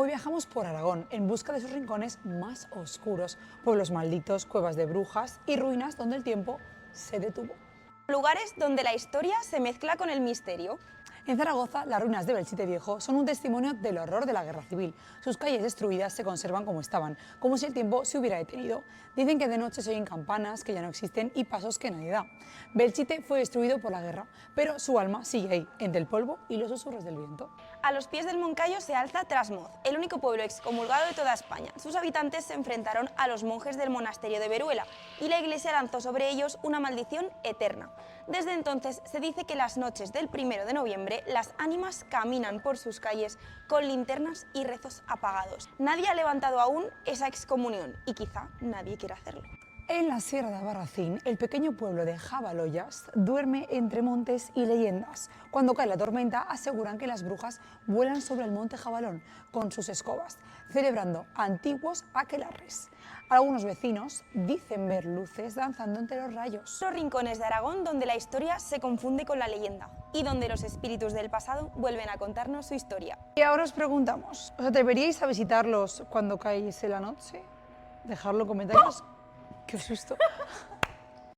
Hoy viajamos por Aragón en busca de sus rincones más oscuros, pueblos malditos, cuevas de brujas y ruinas donde el tiempo se detuvo. Lugares donde la historia se mezcla con el misterio. En Zaragoza, las ruinas de Belchite Viejo son un testimonio del horror de la Guerra Civil. Sus calles destruidas se conservan como estaban, como si el tiempo se hubiera detenido. Dicen que de noche se oyen campanas que ya no existen y pasos que nadie da. Belchite fue destruido por la guerra, pero su alma sigue ahí, entre el polvo y los susurros del viento. A los pies del Moncayo se alza Trasmoz, el único pueblo excomulgado de toda España. Sus habitantes se enfrentaron a los monjes del monasterio de Veruela y la iglesia lanzó sobre ellos una maldición eterna. Desde entonces se dice que las noches del 1 de noviembre las ánimas caminan por sus calles con linternas y rezos apagados. Nadie ha levantado aún esa excomunión y quizá nadie quiera hacerlo. En la Sierra de Albarracín, el pequeño pueblo de Jabaloyas duerme entre montes y leyendas. Cuando cae la tormenta, aseguran que las brujas vuelan sobre el monte Jabalón con sus escobas, celebrando antiguos aquelarres. Algunos vecinos dicen ver luces danzando entre los rayos. Los rincones de Aragón donde la historia se confunde con la leyenda y donde los espíritus del pasado vuelven a contarnos su historia. Y ahora os preguntamos, ¿os atreveríais a visitarlos cuando caéis en la noche? Dejadlo en comentarios. ¡Qué susto!